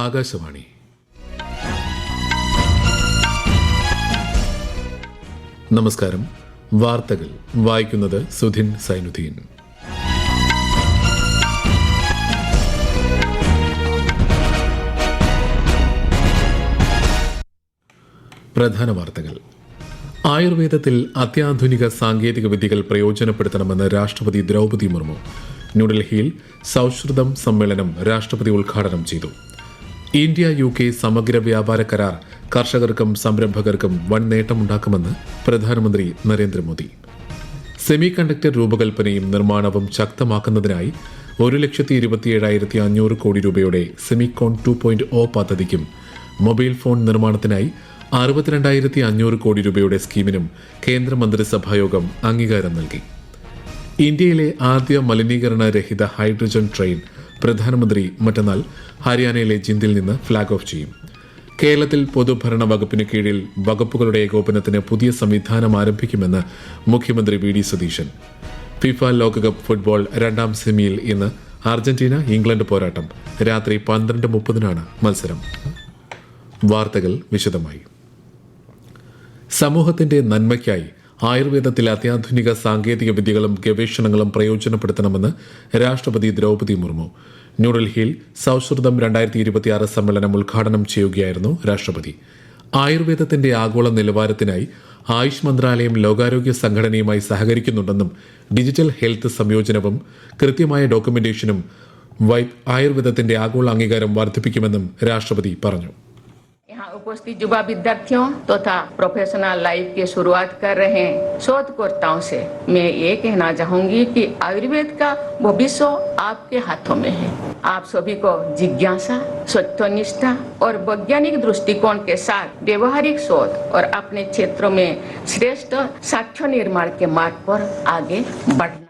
ആകാശവാണി. നമസ്കാരം. വാർത്തകൾ വായിക്കുന്നത് സുധിൻ സൈനുദ്ദീൻ. പ്രധാന വാർത്തകൾ. ആയുർവേദത്തിൽ അത്യാധുനിക സാങ്കേതിക വിദ്യകൾ പ്രയോജനപ്പെടുത്തണമെന്ന് രാഷ്ട്രപതി ദ്രൗപദി മുർമു. ന്യൂഡൽഹിയിൽ സൌഹൃദം സമ്മേളനം രാഷ്ട്രപതി ഉദ്ഘാടനം ചെയ്തു. ഇന്ത്യ UK സമഗ്ര വ്യാപാര കരാർ കർഷകർക്കും സംരംഭകർക്കും വൻ നേട്ടമുണ്ടാക്കുമെന്ന് പ്രധാനമന്ത്രി നരേന്ദ്രമോദി. സെമി കണ്ടക്ടർ രൂപകൽപ്പനയും നിർമ്മാണവും ശക്തമാക്കുന്നതിനായി 1,27,500 കോടി രൂപയുടെ സെമിക്കോൺ 2.0 പദ്ധതിക്കും മൊബൈൽ ഫോൺ നിർമ്മാണത്തിനായി 62,500 കോടി രൂപയുടെ സ്കീമിനും കേന്ദ്രമന്ത്രിസഭായോഗം അംഗീകാരം നൽകി. ഇന്ത്യയിലെ ആദ്യ മലിനീകരണ രഹിത ഹൈഡ്രജൻ ട്രെയിൻ പ്രധാനമന്ത്രി മറ്റന്നാൾ ഹരിയാനയിലെ ജിന്ദിൽ നിന്ന് ഫ്ളാഗ് ഓഫ് ചെയ്യും. കേരളത്തിൽ പൊതുഭരണ വകുപ്പിന് കീഴിൽ വകുപ്പുകളുടെ ഏകോപനത്തിന് പുതിയ സംവിധാനം ആരംഭിക്കുമെന്ന് മുഖ്യമന്ത്രി VD സതീശൻ. ഫിഫ ലോകകപ്പ് ഫുട്ബോൾ രണ്ടാം സെമിയിൽ ഇന്ന് അർജന്റീന ഇംഗ്ലണ്ട് പോരാട്ടം. രാത്രി 12:30 മത്സരം. വാർത്തകൾ വിശദമായി. സമൂഹത്തിന്റെ നന്മയ്ക്കായി ആയുർവേദത്തിൽ അത്യാധുനിക സാങ്കേതിക വിദ്യകളും ഗവേഷണങ്ങളും പ്രയോജനപ്പെടുത്തണമെന്ന് രാഷ്ട്രപതി ദ്രൗപദി മുർമു. ന്യൂഡൽഹിയിൽ സൌഹൃദം 2026 സമ്മേളനം ഉദ്ഘാടനം ചെയ്യുകയായിരുന്നു രാഷ്ട്രപതി. ആയുർവേദത്തിന്റെ ആഗോള നിലവാരത്തിനായി ആയുഷ് മന്ത്രാലയം ലോകാരോഗ്യ സംഘടനയുമായി സഹകരിക്കുന്നുണ്ടെന്നും ഡിജിറ്റൽ ഹെൽത്ത് സംയോജനവും കൃത്യമായ ഡോക്യുമെന്റേഷനും ആയുർവേദത്തിന്റെ ആഗോള അംഗീകാരം വർദ്ധിപ്പിക്കുമെന്നും രാഷ്ട്രപതി പറഞ്ഞു. उपस्थित युवा विद्यार्थियों तथा प्रोफेशनल लाइफ की शुरुआत कर रहे शोधकर्ताओं से मैं ये कहना चाहूंगी कि आयुर्वेद का भविष्य आपके हाथों में है. आप सभी को जिज्ञासा, सत्यनिष्ठा और वैज्ञानिक दृष्टिकोण के साथ व्यवहारिक शोध और अपने क्षेत्रों में श्रेष्ठ साक्ष्य निर्माण के मार्ग पर आगे बढ़ना.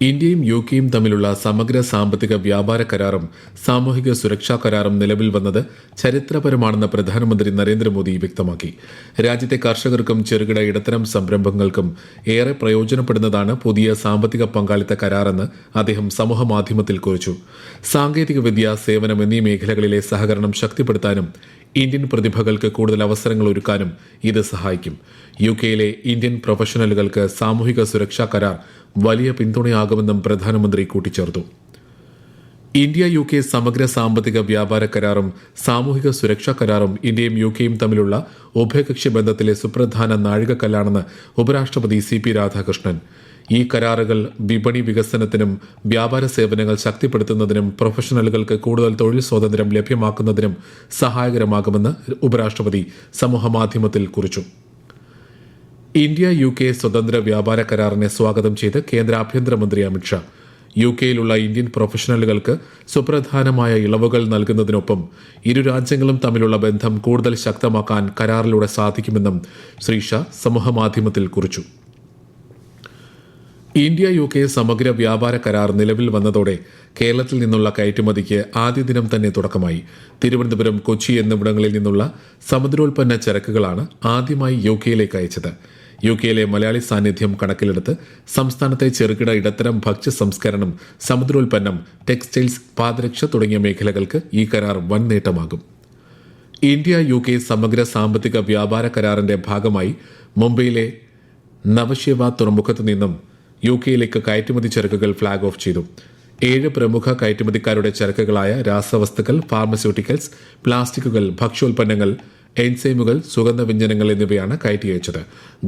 ഇന്ത്യയും UKയും തമ്മിലുള്ള സമഗ്ര സാമ്പത്തിക വ്യാപാര കരാറും സാമൂഹിക സുരക്ഷാ കരാറും നിലവിൽ വന്നത് ചരിത്രപരമാണെന്ന് പ്രധാനമന്ത്രി നരേന്ദ്രമോദി വ്യക്തമാക്കി. രാജ്യത്തെ കർഷകർക്കും ചെറുകിട ഇടത്തരം സംരംഭങ്ങൾക്കും ഏറെ പ്രയോജനപ്പെടുന്നതാണ് പുതിയ സാമ്പത്തിക പങ്കാളിത്ത കരാറെന്ന് അദ്ദേഹം സമൂഹമാധ്യമത്തിൽ കുറിച്ചു. സാങ്കേതികവിദ്യ, സേവനം എന്നീ മേഖലകളിലെ സഹകരണം ശക്തിപ്പെടുത്താനും ഇന്ത്യൻ പ്രതിഭകൾക്ക് കൂടുതൽ അവസരങ്ങൾ ഒരുക്കാനും ഇത് സഹായിക്കും. UKയിലെ ഇന്ത്യൻ പ്രൊഫഷണലുകൾക്ക് സാമൂഹിക സുരക്ഷാ കരാർ വലിയ പിന്തുണയാകുമെന്നും പ്രധാനമന്ത്രി കൂട്ടിച്ചേർത്തു. ഇന്ത്യ UK സമഗ്ര സാമ്പത്തിക വ്യാപാര കരാറും സാമൂഹിക സുരക്ഷാ കരാറും ഇന്ത്യയും UKയും തമ്മിലുള്ള ഉഭയകക്ഷി ബന്ധത്തിലെ സുപ്രധാന നാഴികക്കല്ലാണെന്ന് ഉപരാഷ്ട്രപതി CP രാധാകൃഷ്ണൻ. ഈ കരാറുകൾ വിപണി വികസനത്തിനും വ്യാപാര സേവനങ്ങൾ ശക്തിപ്പെടുത്തുന്നതിനും പ്രൊഫഷണലുകൾക്ക് കൂടുതൽ തൊഴിൽ സ്വാതന്ത്ര്യം ലഭ്യമാക്കുന്നതിനും സഹായകരമാകുമെന്ന് ഉപരാഷ്ട്രപതി സമൂഹമാധ്യമത്തിൽ കുറിച്ചു. ഇന്ത്യ UK സ്വതന്ത്ര വ്യാപാര കരാറിനെ സ്വാഗതം ചെയ്ത് കേന്ദ്ര ആഭ്യന്തരമന്ത്രി അമിത്ഷാ. UKയിലുള്ള ഇന്ത്യൻ പ്രൊഫഷണലുകൾക്ക് സുപ്രധാനമായ ഇളവുകൾ നൽകുന്നതിനൊപ്പം ഇരു രാജ്യങ്ങളും തമ്മിലുള്ള ബന്ധം കൂടുതൽ ശക്തമാക്കാൻ കരാറിലൂടെ സാധിക്കുമെന്നും ശ്രീ ഷാ സമൂഹമാധ്യമത്തിൽ കുറിച്ചു. ഇന്ത്യ UK സമഗ്ര വ്യാപാര കരാർ നിലവിൽ വന്നതോടെ കേരളത്തിൽ നിന്നുള്ള കയറ്റുമതിക്ക് ആദ്യ ദിനം തന്നെ തുടക്കമായി. തിരുവനന്തപുരം, കൊച്ചി എന്നിവിടങ്ങളിൽ നിന്നുള്ള സമുദ്രോൽപ്പന്ന ചരക്കുകളാണ് ആദ്യമായി UKയിലേക്ക് അയച്ചത്. UKയിലെ മലയാളി സാന്നിധ്യം കണക്കിലെടുത്ത് സംസ്ഥാനത്തെ ചെറുകിട ഇടത്തരം ഭക്ഷ്യ സംസ്കരണം, സമുദ്രോൽപ്പന്നം, ടെക്സ്റ്റൈൽസ്, പാദരക്ഷ തുടങ്ങിയ മേഖലകൾക്ക് ഈ കരാർ വൻ നേട്ടമാകും. ഇന്ത്യ UK സമഗ്ര സാമ്പത്തിക വ്യാപാര കരാറിന്റെ ഭാഗമായി മുംബൈയിലെ നവശേവ തുറമുഖത്തു നിന്നും UKയിലേക്ക് കയറ്റുമതി ചരക്കുകൾ ഫ്ളാഗ് ഓഫ് ചെയ്തു. 7 പ്രമുഖ കയറ്റുമതിക്കാരുടെ ചരക്കുകളായ രാസവസ്തുക്കൾ, ഫാർമസ്യൂട്ടിക്കൽസ്, പ്ലാസ്റ്റിക്കുകൾ, ഭക്ഷ്യോൽപ്പന്നങ്ങൾ, എൻസൈമുകൾ, സുഗന്ധവ്യഞ്ജനങ്ങൾ എന്നിവയാണ് കയറ്റി അയച്ചത്.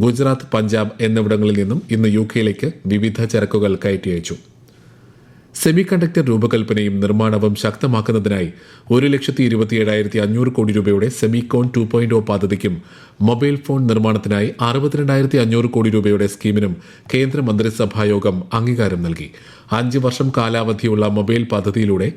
ഗുജറാത്ത്, പഞ്ചാബ് എന്നിവിടങ്ങളിൽ നിന്നും ഇന്ന് UKയിലേക്ക് വിവിധ ചരക്കുകൾ കയറ്റി അയച്ചു. സെമി കണ്ടക്ടർ രൂപകൽപ്പനയും നിർമ്മാണവും ശക്തമാക്കുന്നതിനായി 1,27,500 കോടി രൂപയുടെ സെമിക്കോൺ 2.0 പദ്ധതിക്കും മൊബൈൽ ഫോൺ നിർമ്മാണത്തിനായി 62,500 കോടി രൂപയുടെ സ്കീമിനും കേന്ദ്രമന്ത്രിസഭായോഗം അംഗീകാരം നൽകി. 5 വർഷം കാലാവധിയുള്ള മൊബൈൽ പദ്ധതിയിലൂടെ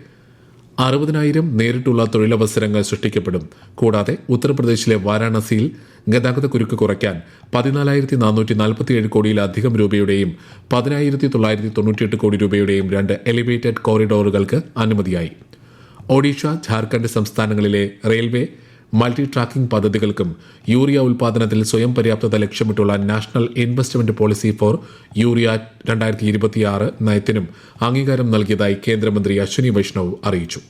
60,000 നേരിട്ടുള്ള തൊഴിലവസരങ്ങൾ സൃഷ്ടിക്കപ്പെടും. കൂടാതെ ഉത്തർപ്രദേശിലെ വാരാണസിയിൽ ഗതാഗതക്കുരുക്ക് കുറയ്ക്കാൻ 14,447 കോടിയിലധികം രൂപയുടെയും 10,998 കോടി രൂപയുടെയും 2 എലിവേറ്റഡ് കോറിഡോറുകൾക്ക് അനുമതിയായി. ഒഡീഷ, ഝാർഖണ്ഡ് സംസ്ഥാനങ്ങളിലെ റെയിൽവേ മൾട്ടി ട്രാക്കിംഗ് പദ്ധതികൾക്കും യൂറിയ ഉൽപാദനത്തിൽ സ്വയം പര്യാപ്തത ലക്ഷ്യമിട്ടുള്ള national investment policy four urea 2026 നയത്തിനും അംഗീകാരം നൽകിയതായി കേന്ദ്രമന്ത്രി അശ്വിനി വൈഷ്ണവ് അറിയിച്ചു.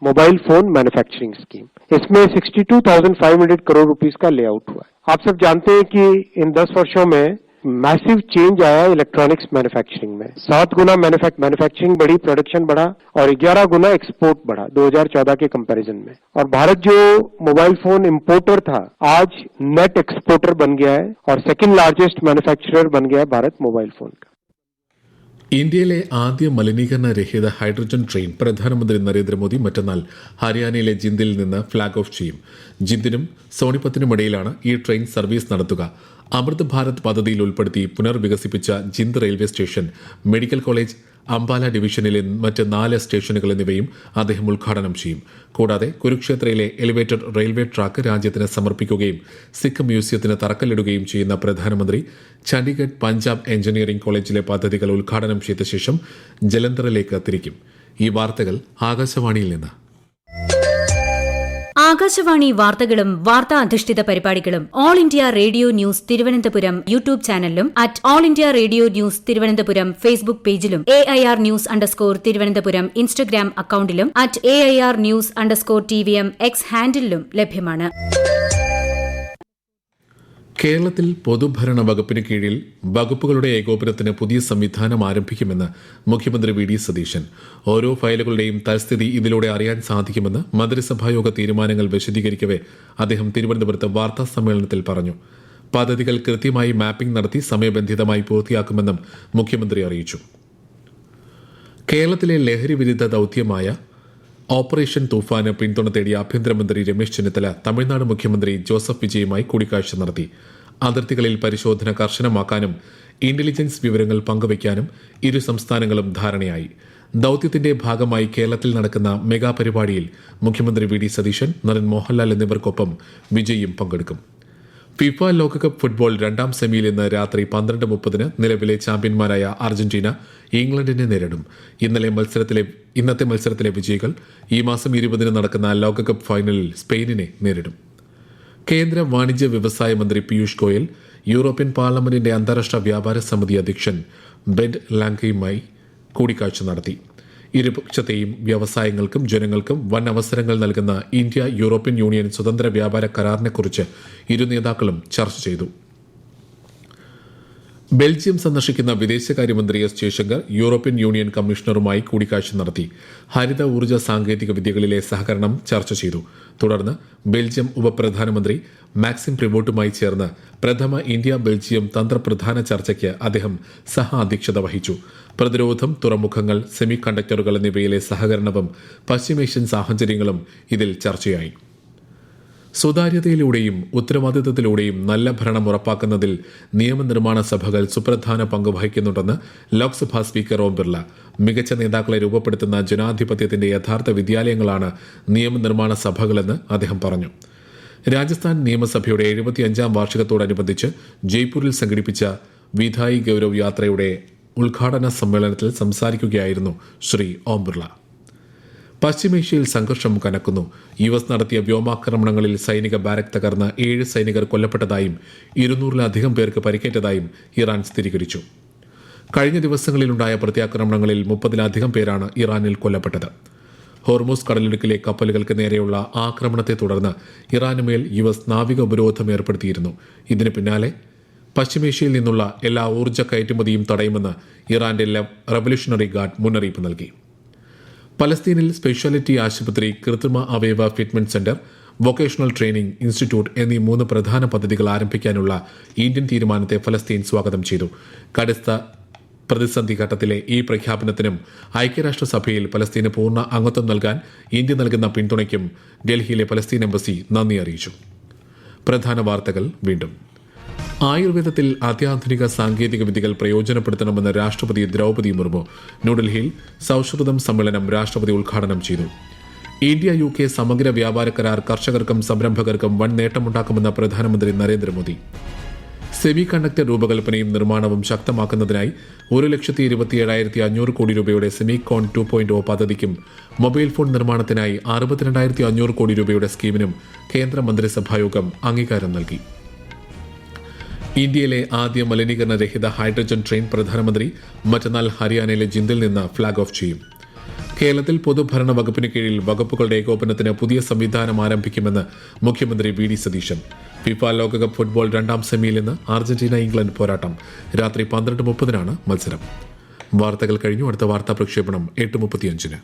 Mobile phone manufacturing scheme. इसमें 62,500 करोड़ रुपीस का लेआउट हुआ है। आप सब जानते हैं कि इन 10 वर्षों में मैसिव चेंज आया इलेक्ट्रॉनिक्स मैन्युफैक्चरिंग में। 7 गुना मैन्युफैक्चरिंग बढ़ी, प्रोडक्शन बढ़ा और 11 गुना एक्सपोर्ट बढ़ा 2014 के कंपैरिजन में। और भारत जो मोबाइल फोन इंपोर्टर था, आज नेट एक्सपोर्टर बन गया है और सेकंड लार्जेस्ट मैन्युफैक्चरर बन गया है भारत मोबाइल फोन का। ഇന്ത്യയിലെ ആദ്യ മലിനീകരണ രഹിത ഹൈഡ്രജൻ ട്രെയിൻ പ്രധാനമന്ത്രി നരേന്ദ്രമോദി മറ്റന്നാൾ ഹരിയാനയിലെ ജിന്ദിൽ നിന്ന് ഫ്ളാഗ് ഓഫ് ചെയ്യും. ജിന്ദിനും സോണിപത്തിനുമിടയിലാണ് ഈ ട്രെയിൻ സർവീസ് നടത്തുക. അമൃത് ഭാരത് പദ്ധതിയിൽ ഉൾപ്പെടുത്തി പുനർവികസിപ്പിച്ച Jind railway station, medical college, Ambala ഡിവിഷനിലെ മറ്റ് 4 സ്റ്റേഷനുകൾ എന്നിവയും അദ്ദേഹം ഉദ്ഘാടനം ചെയ്യും. കൂടാതെ കുരുക്ഷേത്രയിലെ എലിവേറ്റഡ് റെയിൽവേ ട്രാക്ക് രാജ്യത്തിന് സമർപ്പിക്കുകയും സിഖ് മ്യൂസിയത്തിന് തറക്കല്ലിടുകയും ചെയ്യുന്ന പ്രധാനമന്ത്രി ചണ്ഡീഗഡ് പഞ്ചാബ് എഞ്ചിനീയറിംഗ് കോളേജിലെ പദ്ധതികൾ ഉദ്ഘാടനം ചെയ്ത ശേഷം ജലന്ധറിലേക്ക് തിരിക്കും. ഈ വാർത്തകൾ ആകാശവാണിയിൽ നിന്ന്. ആകാശവാണി വാർത്തകളും വാർത്താ അധിഷ്ഠിത പരിപാടികളും all India radio news Thiruvananthapuram YouTube ചാനലിലും at all India radio news Thiruvananthapuram Facebook പേജിലും AIR ന്യൂസ് _തിരുവനന്തപുരം ഇൻസ്റ്റഗ്രാം അക്കൌണ്ടിലും at AIR news _TVM X ഹാൻഡിലും ലഭ്യമാണ്. കേരളത്തിൽ പൊതുഭരണ വകുപ്പിന് കീഴിൽ വകുപ്പുകളുടെ ഏകോപനത്തിന് പുതിയ സംവിധാനം ആരംഭിക്കുമെന്ന് മുഖ്യമന്ത്രി വി ഡി സതീശൻ. ഓരോ ഫയലുകളുടെയും തൽസ്ഥിതി ഇതിലൂടെ അറിയാൻ സാധിക്കുമെന്ന് മന്ത്രിസഭായോഗ തീരുമാനങ്ങൾ വിശദീകരിക്കവെ അദ്ദേഹം തിരുവനന്തപുരത്ത് വാർത്താ സമ്മേളനത്തിൽ പറഞ്ഞു. പദ്ധതികൾ കൃത്യമായി മാപ്പിംഗ് നടത്തി സമയബന്ധിതമായി പൂർത്തിയാക്കുമെന്നും മുഖ്യമന്ത്രി അറിയിച്ചു. കേരളത്തിലെ ലഹരി വിരുദ്ധ ദൌത്യമായ ഓപ്പറേഷൻ തൂഫാന് പിന്തുണ തേടിയ ആഭ്യന്തരമന്ത്രി രമേശ് ചെന്നിത്തല തമിഴ്നാട് മുഖ്യമന്ത്രി ജോസഫ് വിജയുമായി കൂടിക്കാഴ്ച നടത്തി. അതിർത്തികളിൽ പരിശോധന കർശനമാക്കാനും ഇന്റലിജൻസ് വിവരങ്ങൾ പങ്കുവയ്ക്കാനും ഇരു സംസ്ഥാനങ്ങളും ധാരണയായി. ദൌത്യത്തിന്റെ ഭാഗമായി കേരളത്തിൽ നടക്കുന്ന മെഗാ പരിപാടിയിൽ മുഖ്യമന്ത്രി വി ഡി സതീശൻ, നടൻ മോഹൻലാൽ എന്നിവർക്കൊപ്പം വിജയും പങ്കെടുക്കും. ഫിഫ ലോകകപ്പ് ഫുട്ബോൾ 2ാം സെമിയിൽ ഇന്ന് രാത്രി 12:30 നിലവിലെ ചാമ്പ്യന്മാരായ അർജന്റീന ഇംഗ്ലണ്ടിനെ നേരിടും. ഇന്നത്തെ മത്സരത്തിലെ വിജയികൾ ഈ മാസം 20 നടക്കുന്ന ലോകകപ്പ് ഫൈനലിൽ സ്പെയിനിനെ നേരിടും. കേന്ദ്ര വാണിജ്യ വ്യവസായ മന്ത്രി പീയൂഷ് ഗോയൽ യൂറോപ്യൻ പാർലമെന്റിന്റെ അന്താരാഷ്ട്ര വ്യാപാര സമിതി അധ്യക്ഷൻ ബെഡ് ലാങ്കയുമായി കൂടിക്കാഴ്ച നടത്തി. ഇരുപക്ഷത്തെയും വ്യവസായങ്ങൾക്കും ജനങ്ങൾക്കും വൻ അവസരങ്ങൾ നൽകുന്ന ഇന്ത്യ യൂറോപ്യൻ യൂണിയൻ സ്വതന്ത്ര വ്യാപാര കരാറിനെക്കുറിച്ച് ഇരു നേതാക്കളും ചർച്ച ചെയ്തു. ബെൽജിയം സന്ദർശിക്കുന്ന വിദേശകാര്യമന്ത്രി എസ് ജയശങ്കർ യൂറോപ്യൻ യൂണിയൻ കമ്മീഷണറുമായി കൂടിക്കാഴ്ച നടത്തി. ഹരിത ഊർജ്ജ സാങ്കേതിക വിദ്യകളിലെ സഹകരണം ചർച്ച ചെയ്തു. തുടർന്ന് ബെൽജിയം ഉപപ്രധാനമന്ത്രി മാക്സിം പ്രിവോട്ടുമായി ചേർന്ന് പ്രഥമ ഇന്ത്യ ബെൽജിയം തന്ത്രപ്രധാന ചർച്ചയ്ക്ക് അദ്ദേഹം സഹ അധ്യക്ഷത വഹിച്ചു. പ്രതിരോധം, തുറമുഖങ്ങൾ, സെമി കണ്ടക്ടറുകൾ എന്നിവയിലെ സഹകരണവും പശ്ചിമേഷ്യൻ സാഹചര്യങ്ങളും ഇതിൽ ചർച്ചയായി. സുതാര്യതയിലൂടെയും ഉത്തരവാദിത്തത്തിലൂടെയും നല്ല ഭരണം ഉറപ്പാക്കുന്നതിൽ നിയമനിർമ്മാണ സഭകൾ സുപ്രധാന പങ്ക് വഹിക്കുന്നുണ്ടെന്ന് ലോക്സഭാ സ്പീക്കർ ഓം ബിർള. മികച്ച നേതാക്കളെ രൂപപ്പെടുത്തുന്ന ജനാധിപത്യത്തിന്റെ യഥാർത്ഥ വിദ്യാലയങ്ങളാണ് നിയമനിർമ്മാണ സഭകളെന്ന് അദ്ദേഹം പറഞ്ഞു. രാജസ്ഥാൻ നിയമസഭയുടെ 75ാം വാർഷികത്തോടനുബന്ധിച്ച് ജയ്പൂരിൽ സംഘടിപ്പിച്ച വിധായി ഗൌരവ് യാത്രയുടെ ഉദ്ഘാടന സമ്മേളനത്തിൽ സംസാരിക്കുകയായിരുന്നു ശ്രീ ഓം ബിർള. പശ്ചിമേഷ്യയിൽ സംഘർഷം കനക്കുന്നു. US നടത്തിയ വ്യോമാക്രമണങ്ങളിൽ സൈനിക ബാരക് തകർന്ന് 7 സൈനികർ കൊല്ലപ്പെട്ടതായും 200-ലധികം പേർക്ക് പരിക്കേറ്റതായും ഇറാൻ സ്ഥിരീകരിച്ചു. കഴിഞ്ഞ ദിവസങ്ങളിലുണ്ടായ പ്രത്യാക്രമണങ്ങളിൽ 30-ലധികം പേരാണ് ഇറാനിൽ കൊല്ലപ്പെട്ടത്. ഹോർമൂസ് കടലിടുക്കിലെ കപ്പലുകൾക്ക് നേരെയുള്ള ആക്രമണത്തെ തുടർന്ന് ഇറാനുമേൽ US നാവിക ഉപരോധം ഏർപ്പെടുത്തിയിരുന്നു. ഇതിന് പിന്നാലെ പശ്ചിമേഷ്യയിൽ നിന്നുള്ള എല്ലാ ഊർജ്ജ കയറ്റുമതിയും തടയുമെന്ന് ഇറാന്റെ റവല്യൂഷണറി ഗാർഡ് മുന്നറിയിപ്പ് നൽകി. പലസ്തീനിൽ സ്പെഷ്യാലിറ്റി ആശുപത്രി, കൃത്രിമ അവയവ fitment centre, vocational training institute എന്നീ 3 പ്രധാന പദ്ധതികൾ ആരംഭിക്കാനുള്ള ഇന്ത്യൻ തീരുമാനത്തെ ഫലസ്തീൻ സ്വാഗതം ചെയ്തു. കടുത്ത പ്രതിസന്ധി ഘട്ടത്തിലെ ഈ പ്രഖ്യാപനത്തിനും ഐക്യരാഷ്ട്രസഭയിൽ പലസ്തീന് പൂർണ്ണ അംഗത്വം നൽകാൻ ഇന്ത്യ നൽകുന്ന പിന്തുണയ്ക്കും ഡൽഹിയിലെ പലസ്തീൻ എംബസി നന്ദി അറിയിച്ചു. പ്രധാന വാർത്തകൾ വീണ്ടും. ആയുർവേദത്തിൽ അത്യാധുനിക സാങ്കേതിക വിദ്യകൾ പ്രയോജനപ്പെടുത്തണമെന്ന് രാഷ്ട്രപതി ദ്രൌപദി മുർമു. ന്യൂഡൽഹിയിൽ സൌഹൃദം സമ്മേളനം രാഷ്ട്രപതി ഉദ്ഘാടനം ചെയ്തു. ഇന്ത്യ UK സമഗ്ര വ്യാപാര കരാർ കർഷകർക്കും സംരംഭകർക്കും വൻ നേട്ടമുണ്ടാക്കുമെന്ന് പ്രധാനമന്ത്രി നരേന്ദ്രമോദി. സെമി കണ്ടക്ടർ രൂപകൽപ്പനയും നിർമ്മാണവും ശക്തമാക്കുന്നതിനായി 1,27,500 കോടി രൂപയുടെ സെമികോൺ 2.0 പദ്ധതിക്കും മൊബൈൽ ഫോൺ നിർമ്മാണത്തിനായി 62,500 കോടി രൂപയുടെ സ്കീമിനും കേന്ദ്ര മന്ത്രിസഭായോഗം അംഗീകാരം നൽകി. ഇന്ത്യയിലെ ആദ്യ മലിനീകരണ രഹിത ഹൈഡ്രജൻ ട്രെയിൻ പ്രധാനമന്ത്രി മറ്റന്നാൾ ഹരിയാനയിലെ ജിന്ദിൽ നിന്ന് ഫ്ളാഗ് ഓഫ് ചെയ്യും. കേരളത്തിൽ പൊതുഭരണ വകുപ്പിന് കീഴിൽ വകുപ്പുകളുടെ ഏകോപനത്തിന് പുതിയ സംവിധാനം ആരംഭിക്കുമെന്ന് മുഖ്യമന്ത്രി വി ഡി സതീശൻ. ഫിഫ ലോകകപ്പ് ഫുട്ബോൾ രണ്ടാം സെമിയിൽ ഇന്ന് അർജന്റീന ഇംഗ്ലണ്ട് പോരാട്ടം. രാത്രി 12:30 മത്സരം. വാർത്തകൾ കഴിഞ്ഞു. അടുത്ത വാർത്താ പ്രക്ഷേപണം 8:35.